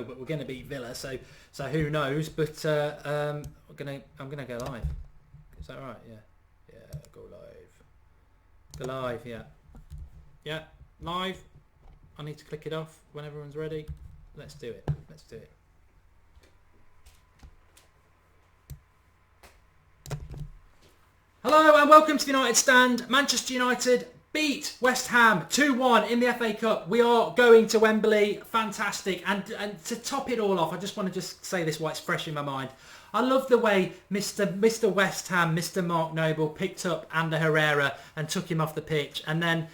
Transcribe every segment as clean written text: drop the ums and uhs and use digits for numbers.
but we're going to beat Villa, so who knows? But I'm gonna go live. Is that right? Yeah, go live. Yeah, live. I need to click it off when everyone's ready. Let's do it. Hello and welcome to the United Stand. Manchester United beat West Ham 2-1 in the FA Cup. We are going to Wembley. Fantastic. And to top it all off, I just want to say this while it's fresh in my mind. I love the way Mr. West Ham, Mr. Mark Noble picked up Ander Herrera and took him off the pitch. And then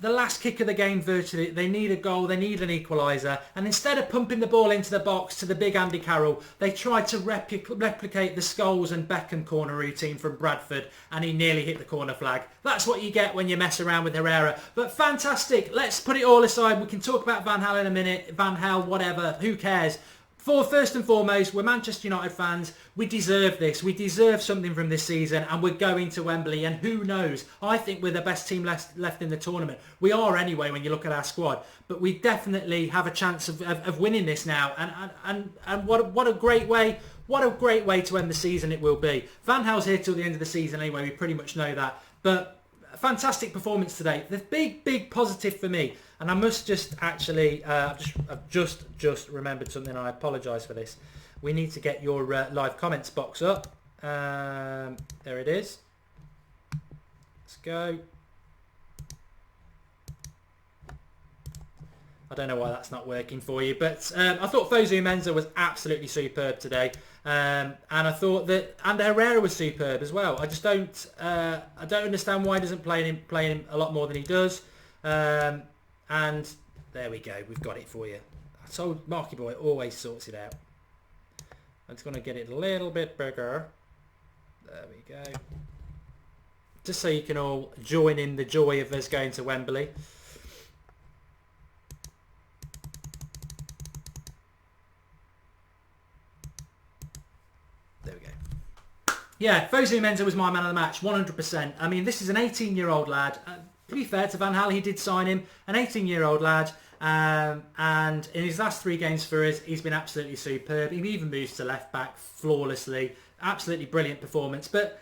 the last kick of the game, virtually, they need a goal, they need an equaliser, and instead of pumping the ball into the box to the big Andy Carroll, they tried to replicate the Scholes and Beckham corner routine from Bradford, and he nearly hit the corner flag. That's what you get when you mess around with Herrera. But fantastic, let's put it all aside. We can talk about Van Gaal in a minute, Van Gaal, whatever, who cares? First and foremost, we're Manchester United fans. We deserve this. We deserve something from this season, and we're going to Wembley. And who knows? I think we're the best team left in the tournament. We are anyway when you look at our squad. But we definitely have a chance of winning this now. And what a great way! What a great way to end the season it will be. Van Gaal's here till the end of the season anyway. We pretty much know that. But fantastic performance today. The big positive for me. And I must just actually, I've just remembered something, and I apologise for this. We need to get your live comments box up. There it is. Let's go. I don't know why that's not working for you, but I thought Fosu Mensah was absolutely superb today. And I thought that Ander Herrera was superb as well. I just don't understand why he doesn't play him a lot more than he does. And there we go, we've got it for you. I told Marky Boy always sorts it out. I'm just going to get it a little bit bigger. There we go. Just so you can all join in the joy of us going to Wembley. There we go. Yeah, Fosu Mensah was my man of the match, 100%. I mean, this is an 18-year-old lad. To be fair to Van Gaal, he did sign him, an 18-year-old lad, and in his last 3 games for us, he's been absolutely superb. He even moves to left-back flawlessly. Absolutely brilliant performance. But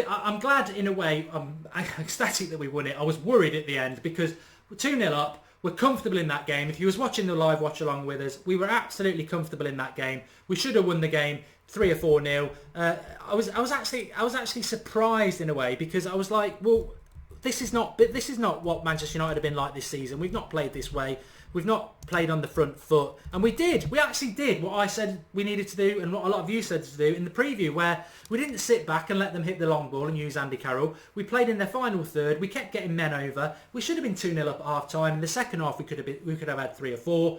I'm glad, in a way, I'm ecstatic that we won it. I was worried at the end because we're 2-0 up. We're comfortable in that game. If you was watching the live watch along with us, we were absolutely comfortable in that game. We should have won the game 3 or 4-0. I was actually surprised in a way because I was like, well, This is not what Manchester United have been like this season. We've not played this way. We've not played on the front foot. And we did. We actually did what I said we needed to do and what a lot of you said to do in the preview, where we didn't sit back and let them hit the long ball and use Andy Carroll. We played in their final third. We kept getting men over. We should have been 2-0 up at half-time. In the second half, we could have had 3 or 4.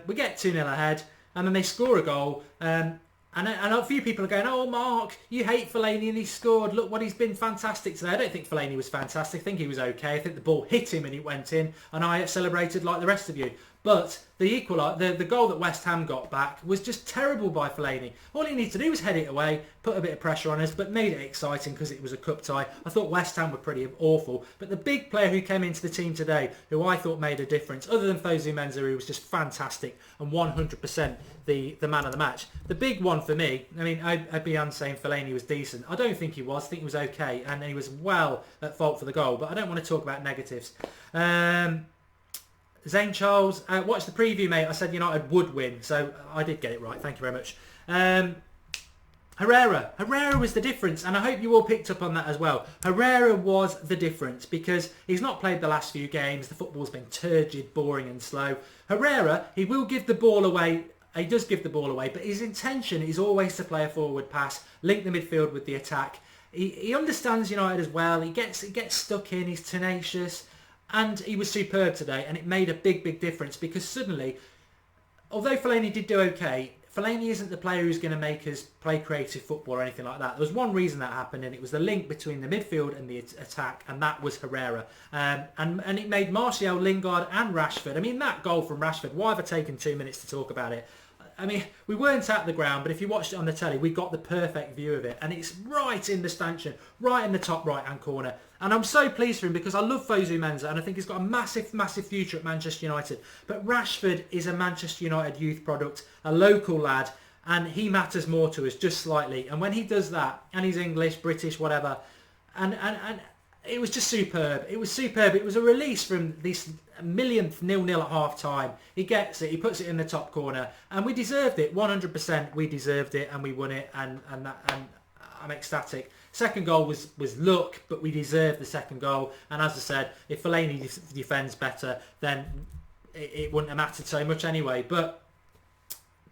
We get 2-0 ahead, and then they score a goal. And a few people are going, oh, Mark, you hate Fellaini and he scored. Look what he's been fantastic today. I don't think Fellaini was fantastic. I think he was okay. I think the ball hit him and it went in. And I celebrated like the rest of you. But the goal that West Ham got back was just terrible by Fellaini. All he needed to do was head it away, put a bit of pressure on us, but made it exciting because it was a cup tie. I thought West Ham were pretty awful. But the big player who came into the team today, who I thought made a difference, other than Fosu Mensah, who was just fantastic and 100% the man of the match. The big one for me, I mean, I'd be saying Fellaini was decent. I don't think he was. I think he was okay. And he was well at fault for the goal. But I don't want to talk about negatives. Zane Charles, watch the preview, mate. I said United would win, so I did get it right. Thank you very much. Herrera was the difference, and I hope you all picked up on that as well. Herrera was the difference because he's not played the last few games. The football's been turgid, boring and slow. Herrera, he will give the ball away. He does give the ball away, but his intention is always to play a forward pass, link the midfield with the attack. He understands United as well. He gets stuck in. He's tenacious. And he was superb today, and it made a big difference because suddenly, although Fellaini did do okay, Fellaini isn't the player who's going to make us play creative football or anything like that. There was one reason that happened, and it was the link between the midfield and the attack, and that was Herrera. And it made Martial, Lingard and Rashford. I mean, that goal from Rashford, why have I taken 2 minutes to talk about it? I mean, we weren't at the ground, but if you watched it on the telly, we got the perfect view of it. And it's right in the stanchion, right in the top right-hand corner. And I'm so pleased for him because I love Fosu Mensah and I think he's got a massive, massive future at Manchester United. But Rashford is a Manchester United youth product, a local lad, and he matters more to us just slightly. And when he does that, and he's English, British, whatever, and it was just superb. It was superb. It was a release from this millionth 0-0 at half time. He gets it. He puts it in the top corner. And we deserved it. 100% we deserved it and we won it. And I'm ecstatic. Second goal was luck, but we deserved the second goal. And as I said, if Fellaini defends better, then it wouldn't have mattered so much anyway. But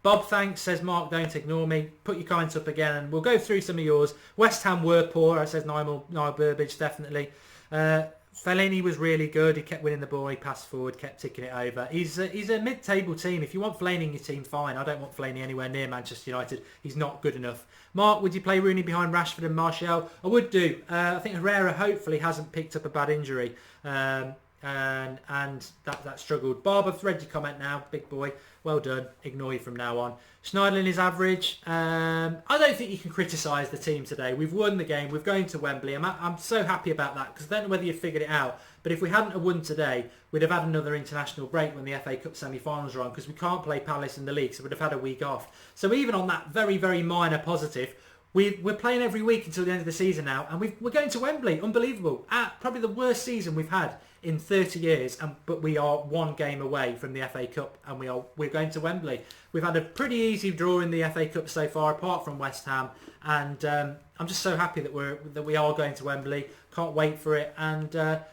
Bob, thanks, says Mark, don't ignore me. Put your comments up again and we'll go through some of yours. West Ham were poor, says Niall Burbage, definitely. Fellaini was really good. He kept winning the ball, he passed forward, kept ticking it over. He's a mid-table team. If you want Fellaini in your team, fine. I don't want Fellaini anywhere near Manchester United. He's not good enough. Mark, would you play Rooney behind Rashford and Martial? I would do. I think Herrera hopefully hasn't picked up a bad injury. And that struggled. Bob, I've read your comment now, big boy. Well done. Ignore you from now on. Schneiderlin is average. I don't think you can criticise the team today. We've won the game. We're going to Wembley. I'm so happy about that because I don't know whether you figured it out. But if we hadn't have won today, we'd have had another international break when the FA Cup semi-finals are on because we can't play Palace in the league, so we'd have had a week off. So even on that very, very minor positive, we're playing every week until the end of the season now, and we're going to Wembley. Unbelievable. Probably the worst season we've had in 30 years, but we are one game away from the FA Cup, and we're going to Wembley. We've had a pretty easy draw in the FA Cup so far, apart from West Ham, and I'm just so happy that we are going to Wembley. Can't wait for it, and a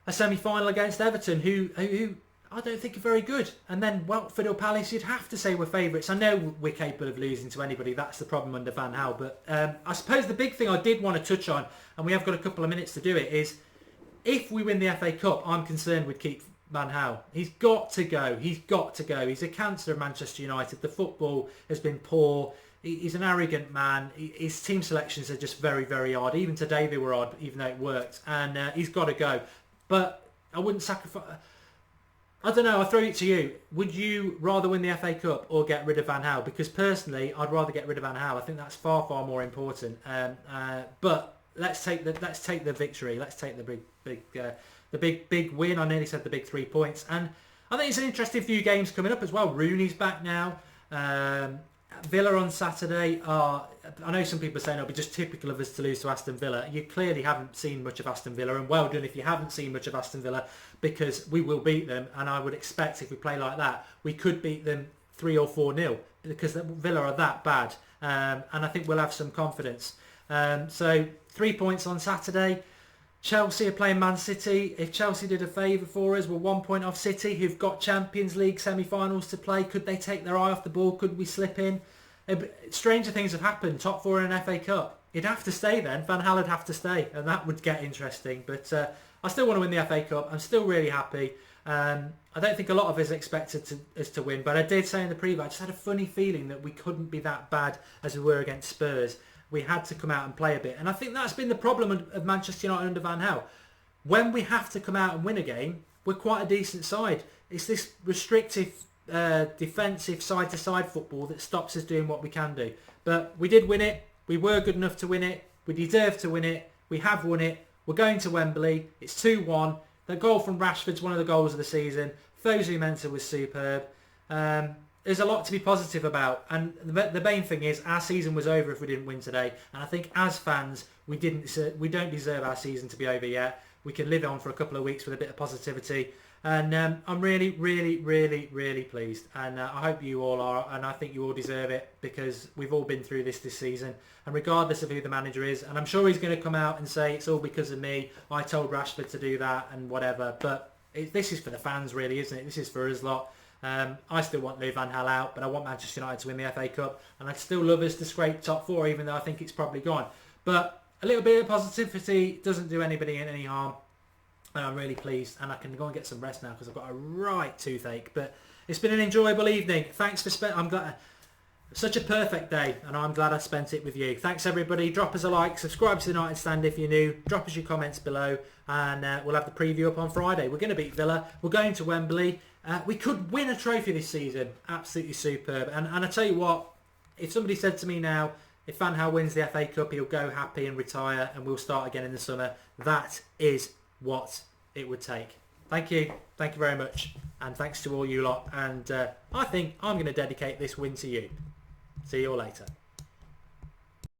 semi-final against Everton, who I don't think are very good. And then Watford or Palace, you'd have to say we're favourites. I know we're capable of losing to anybody. That's the problem under Van Gaal. But I suppose the big thing I did want to touch on, and we have got a couple of minutes to do it, is if we win the FA Cup, I'm concerned we'd keep Van Gaal. He's got to go. He's got to go. He's a cancer of Manchester United. The football has been poor. He's an arrogant man. His team selections are just very, very odd. Even today they were odd, even though it worked. And he's got to go. But I wouldn't sacrifice... I don't know, I'll throw it to you. Would you rather win the FA Cup or get rid of Van Gaal? Because personally, I'd rather get rid of Van Gaal. I think that's far, far more important. But let's take the victory. Let's take the big win. I nearly said the big 3 points. And I think it's an interesting few games coming up as well. Rooney's back now. Villa on Saturday. I know some people are saying it'll be just typical of us to lose to Aston Villa. You clearly haven't seen much of Aston Villa, and well done if you haven't seen much of Aston Villa, because we will beat them, and I would expect if we play like that, we could beat them 3 or 4-0, because Villa are that bad, and I think we'll have some confidence. So 3 points on Saturday. Chelsea are playing Man City. If Chelsea did a favour for us, we're 1 point off City, who've got Champions League semi-finals to play. Could they take their eye off the ball? Could we slip in? Stranger things have happened. Top 4 in an FA Cup. He'd have to stay then. Van Gaal would have to stay, and that would get interesting. But I still want to win the FA Cup. I'm still really happy. I don't think a lot of us expected us to win, but I did say in the preview, I just had a funny feeling that we couldn't be that bad as we were against Spurs. We had to come out and play a bit. And I think that's been the problem of Manchester United under Van Gaal. When we have to come out and win a game, we're quite a decent side. It's this restrictive, defensive, side-to-side football that stops us doing what we can do. But we did win it. We were good enough to win it. We deserve to win it. We have won it. We're going to Wembley. It's 2-1. The goal from Rashford's one of the goals of the season. Fosu Mensah was superb. There's a lot to be positive about, and the main thing is our season was over if we didn't win today, and I think as fans we don't deserve our season to be over yet. We can live on for a couple of weeks with a bit of positivity, and I'm really, really, really, really pleased, and I hope you all are, and I think you all deserve it, because we've all been through this season, and regardless of who the manager is, and I'm sure he's going to come out and say it's all because of me, I told Rashford to do that and whatever, but this is for the fans really, isn't it? This is for us lot. I still want Louis Van Gaal out, but I want Manchester United to win the FA Cup, and I still love us to scrape top 4, even though I think it's probably gone. But a little bit of positivity doesn't do anybody any harm, and I'm really pleased, and I can go and get some rest now because I've got a right toothache. But it's been an enjoyable evening. Thanks for I'm glad. Such a perfect day, and I'm glad I spent it with you. Thanks everybody. Drop us a like, subscribe to the United Stand if you're new, drop us your comments below, and we'll have the preview up on Friday. We're going to beat Villa, we're going to Wembley, We could win a trophy this season. Absolutely superb. And I tell you what, if somebody said to me now, if Van Gaal wins the FA Cup, he'll go happy and retire and we'll start again in the summer, that is what it would take. Thank you. Thank you very much. And thanks to all you lot. And I think I'm going to dedicate this win to you. See you all later.